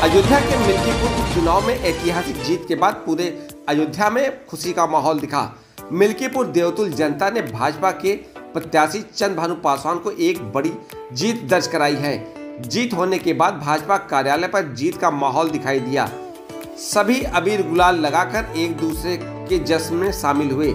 अयोध्या के मिल्कीपुर चुनाव में ऐतिहासिक जीत के बाद पूरे अयोध्या में खुशी का माहौल दिखा। मिल्कीपुर देवतुल जनता ने भाजपा के प्रत्याशी चंद्रभानु पासवान को एक बड़ी जीत दर्ज कराई है। जीत होने के बाद भाजपा कार्यालय पर जीत का माहौल दिखाई दिया। सभी अबीर गुलाल लगाकर एक दूसरे के जश्न में शामिल हुए।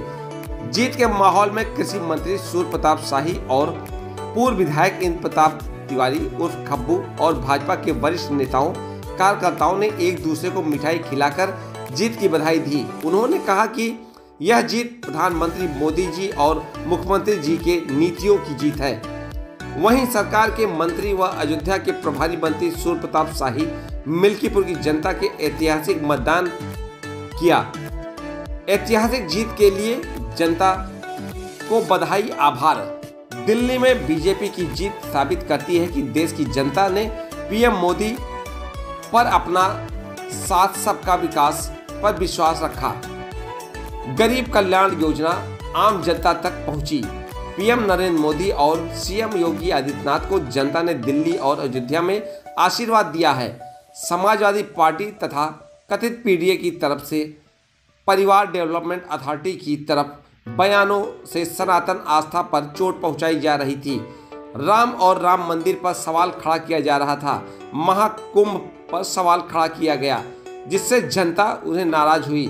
जीत के माहौल में कृषि मंत्री सूर्य प्रताप शाही और पूर्व विधायक इंद्र प्रताप तिवारी उर्फ खब्बू और भाजपा के वरिष्ठ नेताओं कार्यकर्ताओं ने एक दूसरे को मिठाई खिलाकर जीत की बधाई दी। उन्होंने कहा कि यह जीत प्रधानमंत्री मोदी जी और मुख्यमंत्री जी के नीतियों की जीत है। वहीं सरकार के मंत्री व अयोध्या के प्रभारी मंत्री सूर्य प्रताप शाही मिल्कीपुर की जनता के ऐतिहासिक मतदान किया। ऐतिहासिक जीत के लिए जनता को बधाई आभार। दिल्ली में बीजेपी की जीत साबित करती है कि देश की जनता ने पीएम मोदी पर अपना साथ सबका विकास पर विश्वास रखा। गरीब कल्याण योजना आम जनता तक पहुंची। पीएम नरेंद्र मोदी और सीएम योगी आदित्यनाथ को जनता ने दिल्ली और अयोध्या में आशीर्वाद दिया है। समाजवादी पार्टी तथा कथित पीडीए की तरफ से परिवार डेवलपमेंट अथॉरिटी की तरफ बयानों से सनातन आस्था पर चोट पहुंचाई जा रही थी। राम और राम मंदिर पर सवाल खड़ा किया जा रहा था। महाकुंभ पर सवाल खड़ा किया गया, जिससे जनता उन्हें नाराज हुई।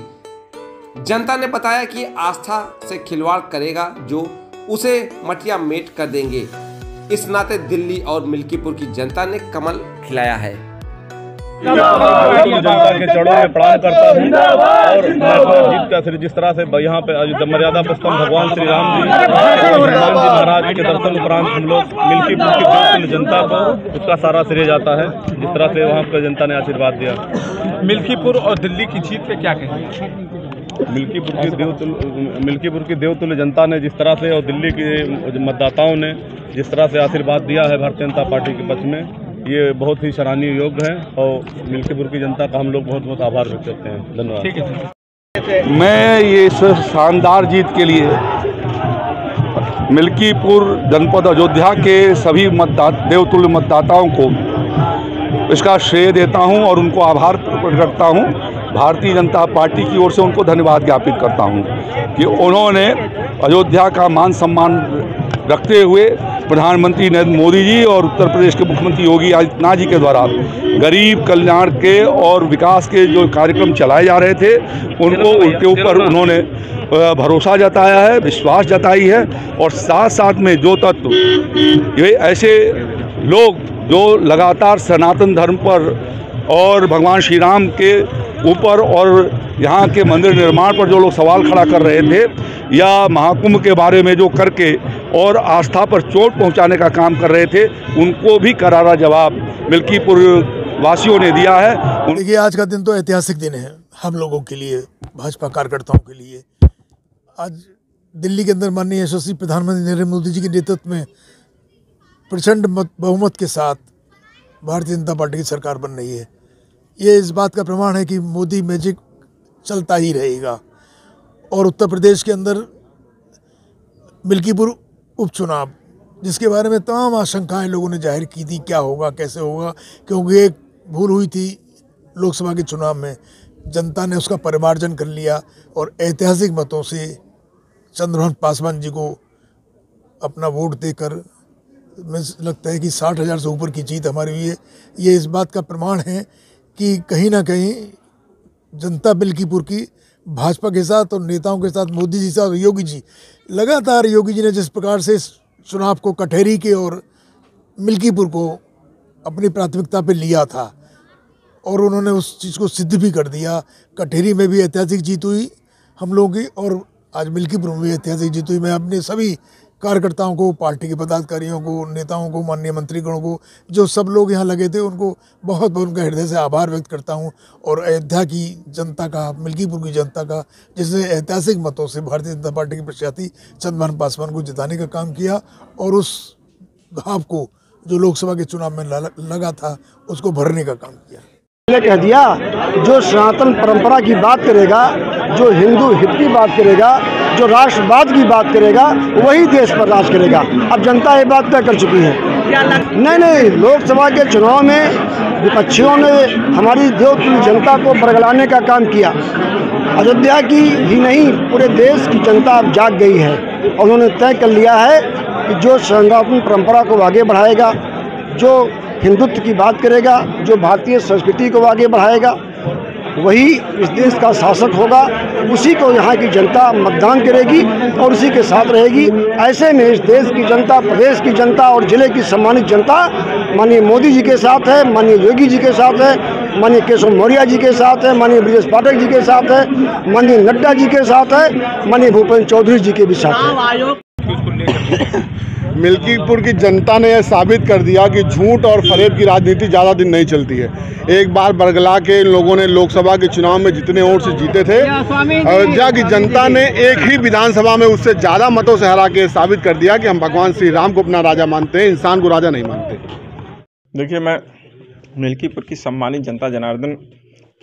जनता ने बताया कि आस्था से खिलवाड़ करेगा जो उसे मटिया मेट कर देंगे। इस नाते दिल्ली और मिल्कीपुर की जनता ने कमल खिलाया है। जनता के चरणों में प्रणाम करता हूँ और मैं जीत का श्री जिस तरह से यहाँ पे मर्यादा पुरुषोत्तम भगवान श्री राम जी हनुमान जी महाराज के दर्शन उपरांत हम लोग मिल्कीपुर की देवतुल्य जनता को उसका सारा श्रेय जाता है। जिस तरह से वहाँ पर जनता ने आशीर्वाद दिया। मिल्कीपुर और दिल्ली की जीत पे क्या कहेंगे? मिल्कीपुर की देवतुल्य जनता ने जिस तरह से और दिल्ली के मतदाताओं ने जिस तरह से आशीर्वाद दिया है भारतीय जनता पार्टी के पक्ष में, ये बहुत ही सराहनीय योग्य है और मिल्कीपुर की जनता का हम लोग बहुत बहुत आभार व्यक्त करते हैं। धन्यवाद। ठीक है। मैं ये शानदार जीत के लिए मिल्कीपुर जनपद अयोध्या के सभी देवतुल्य मतदाताओं को इसका श्रेय देता हूं और उनको आभार प्रकट करता हूं। भारतीय जनता पार्टी की ओर से उनको धन्यवाद ज्ञापित करता हूं कि उन्होंने अयोध्या का मान सम्मान रखते हुए प्रधानमंत्री नरेंद्र मोदी जी और उत्तर प्रदेश के मुख्यमंत्री योगी आदित्यनाथ जी के द्वारा गरीब कल्याण के और विकास के जो कार्यक्रम चलाए जा रहे थे उनके ऊपर उन्होंने भरोसा जताया है, विश्वास जताई है। और साथ साथ में जो तत्व ये ऐसे लोग जो लगातार सनातन धर्म पर और भगवान श्री राम के ऊपर और यहाँ के मंदिर निर्माण पर जो लोग सवाल खड़ा कर रहे थे या महाकुंभ के बारे में जो करके और आस्था पर चोट पहुँचाने का काम कर रहे थे, उनको भी करारा जवाब मिल्कीपुर वासियों ने दिया है। देखिए, आज का दिन तो ऐतिहासिक दिन है हम लोगों के लिए, भाजपा कार्यकर्ताओं के लिए। आज दिल्ली के अंदर माननीय यशस्वी प्रधानमंत्री नरेंद्र मोदी जी के नेतृत्व में प्रचंड बहुमत के साथ भारतीय जनता पार्टी की सरकार बन रही है। ये इस बात का प्रमाण है कि मोदी मैजिक चलता ही रहेगा। और उत्तर प्रदेश के अंदर मिल्कीपुर उपचुनाव, जिसके बारे में तमाम आशंकाएं लोगों ने जाहिर की थी, क्या होगा कैसे होगा, क्योंकि एक भूल हुई थी लोकसभा के चुनाव में, जनता ने उसका परिमार्जन कर लिया और ऐतिहासिक मतों से चंद्रभानु पासवान जी को अपना वोट देकर मुझे लगता है कि 60,000 से ऊपर की जीत हमारी हुई है। ये इस बात का प्रमाण है कि कहीं ना कहीं जनता मिल्कीपुर की भाजपा के साथ और नेताओं के साथ, मोदी जी साथ, योगी जी लगातार, योगी जी ने जिस प्रकार से इस चुनाव को कटहरी के और मिल्कीपुर को अपनी प्राथमिकता पे लिया था और उन्होंने उस चीज़ को सिद्ध भी कर दिया। कटहरी में भी ऐतिहासिक जीत हुई हम लोगों की और आज मिल्कीपुर में भी ऐतिहासिक जीत हुई। मैं अपने सभी कार्यकर्ताओं को, पार्टी के पदाधिकारियों को, नेताओं को, माननीय मंत्रीगणों को, जो सब लोग यहाँ लगे थे, उनको बहुत बहुत उनका हृदय से आभार व्यक्त करता हूँ। और अयोध्या की जनता का, मिल्कीपुर की जनता का, जिसने ऐतिहासिक मतों से भारतीय जनता पार्टी के प्रत्याशी चंद्रभानु पासवान को जिताने का काम किया और उस घाव को जो लोकसभा के चुनाव में लगा था उसको भरने का काम किया। कह दिया, जो सनातन परंपरा की बात करेगा, जो हिंदू हित की बात करेगा, जो राष्ट्रवाद की बात करेगा, वही देश पर राज करेगा। अब जनता ये बात तय कर चुकी है। नहीं, लोकसभा के चुनाव में विपक्षियों ने हमारी देवतुल्य जनता को बरगलाने का काम किया। अयोध्या की ही नहीं, पूरे देश की जनता अब जाग गई है और उन्होंने तय कर लिया है कि जो सनातन परंपरा को आगे बढ़ाएगा, जो हिंदुत्व की बात करेगा, जो भारतीय संस्कृति को आगे बढ़ाएगा, वही इस देश का शासक होगा। उसी को यहाँ की जनता मतदान करेगी और उसी के साथ रहेगी। ऐसे में इस देश की जनता, प्रदेश की जनता और जिले की सम्मानित जनता माननीय मोदी जी के साथ है, माननीय योगी जी के साथ है, माननीय केशव मौर्य जी के साथ है, माननीय ब्रजेश पाठक जी के साथ है, माननीय नड्डा जी के साथ है, माननीय भूपेंद्र चौधरी जी के भी साथ है। मिल्कीपुर की जनता ने यह साबित कर दिया कि झूठ और फरेब की राजनीति ज़्यादा दिन नहीं चलती है। एक बार बरगला के इन लोगों ने लोकसभा के चुनाव में जितने वोट से जीते थे, अयोध्या की जनता ने एक ही विधानसभा में उससे ज़्यादा मतों से हरा के साबित कर दिया कि हम भगवान श्री राम को अपना राजा मानते हैं, इंसान को राजा नहीं मानते। देखिए, मैं मिल्कीपुर की सम्मानित जनता जनार्दन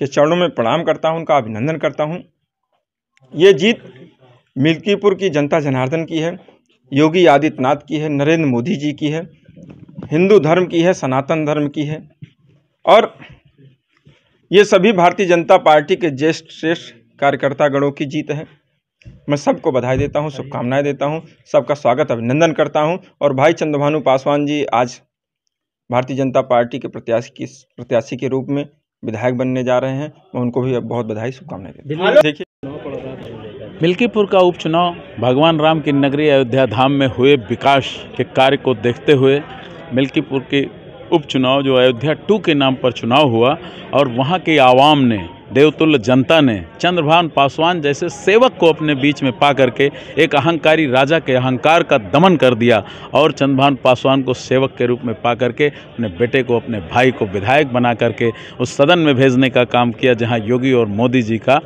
के चरणों में प्रणाम करता हूं, उनका अभिनंदन करता हूं। ये जीत मिल्कीपुर की जनता जनार्दन की है, योगी आदित्यनाथ की है, नरेंद्र मोदी जी की है, हिंदू धर्म की है, सनातन धर्म की है और ये सभी भारतीय जनता पार्टी के ज्येष्ठ श्रेष्ठ कार्यकर्ता गणों की जीत है। मैं सबको बधाई देता हूं, शुभकामनाएं देता हूं, सबका स्वागत अभिनंदन करता हूं। और भाई चंद्रभानु पासवान जी आज भारतीय जनता पार्टी के प्रत्याशी के रूप में विधायक बनने जा रहे हैं। मैं उनको भी बहुत बधाई शुभकामनाएं देता हूं। देखिए, मिल्कीपुर का उपचुनाव भगवान राम की नगरी अयोध्या धाम में हुए विकास के कार्य को देखते हुए मिल्कीपुर के उपचुनाव जो अयोध्या 2 के नाम पर चुनाव हुआ और वहां के आवाम ने, देवतुल्य जनता ने चंद्रभानु पासवान जैसे सेवक को अपने बीच में पा करके एक अहंकारी राजा के अहंकार का दमन कर दिया और चंद्रभानु पासवान को सेवक के रूप में पा करके अपने बेटे को, अपने भाई को विधायक बना करके उस सदन में भेजने का काम किया जहां योगी और मोदी जी का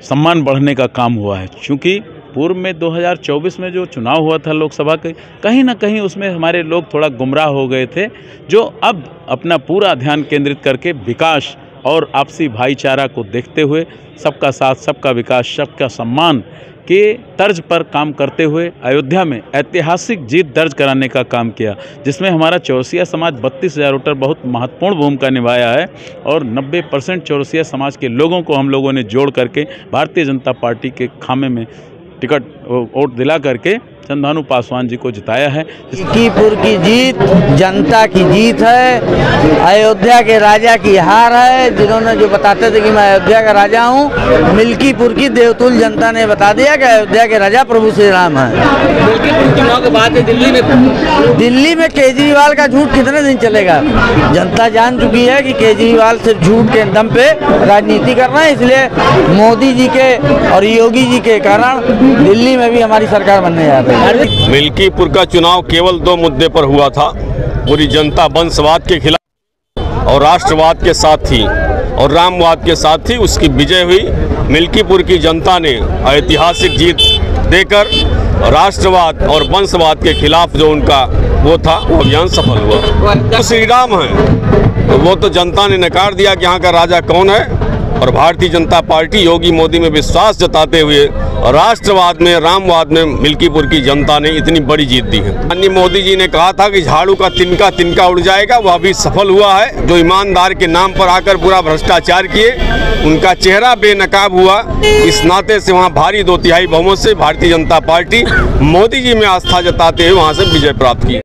सम्मान बढ़ने का काम हुआ है। क्योंकि पूर्व में 2024 में जो चुनाव हुआ था लोकसभा के, कहीं ना कहीं उसमें हमारे लोग थोड़ा गुमराह हो गए थे, जो अब अपना पूरा ध्यान केंद्रित करके विकास और आपसी भाईचारा को देखते हुए सबका साथ, सबका विकास, सबका सम्मान के तर्ज पर काम करते हुए अयोध्या में ऐतिहासिक जीत दर्ज कराने का काम किया, जिसमें हमारा चौरसिया समाज 32,000 वोटर बहुत महत्वपूर्ण भूमिका निभाया है और 90% चौरसिया समाज के लोगों को हम लोगों ने जोड़ करके भारतीय जनता पार्टी के खामे में टिकट वोट दिला करके चंद्रभानु पासवान जी को जिताया है। मिल्कीपुर की जीत जनता की जीत है, अयोध्या के राजा की हार है। जिन्होंने जो बताते थे कि मैं अयोध्या का राजा हूँ, मिल्कीपुर की देवतुल्य जनता ने बता दिया कि अयोध्या के राजा प्रभु श्री राम है। मिल्कीपुर चुनाव के बाद दिल्ली में केजरीवाल का झूठ कितने दिन चलेगा? जनता जान चुकी है कि केजरीवाल सिर्फ झूठ के दम पे राजनीति कर रहे हैं, इसलिए मोदी जी के और योगी जी के कारण दिल्ली में भी हमारी सरकार बनने जा रही है। मिल्कीपुर का चुनाव केवल 2 मुद्दे पर हुआ था। पूरी जनता वंशवाद के खिलाफ और राष्ट्रवाद के साथ थी और रामवाद के साथ थी। उसकी विजय हुई। मिल्कीपुर की जनता ने ऐतिहासिक जीत देकर राष्ट्रवाद और वंशवाद के खिलाफ जो उनका वो था, वो अभियान सफल हुआ। तो श्री राम है, वो तो जनता ने नकार दिया कि यहाँ का राजा कौन है। और भारतीय जनता पार्टी योगी मोदी में विश्वास जताते हुए राष्ट्रवाद में, रामवाद में मिल्कीपुर की जनता ने इतनी बड़ी जीत दी है। माननीय मोदी जी ने कहा था कि झाड़ू का तिनका तिनका उड़ जाएगा, वह भी सफल हुआ है। जो ईमानदार के नाम पर आकर पूरा भ्रष्टाचार किए, उनका चेहरा बेनकाब हुआ। इस नाते से वहाँ भारी 2/3 बहुमत से भारतीय जनता पार्टी मोदी जी में आस्था जताते हुए वहाँ से विजय प्राप्त की।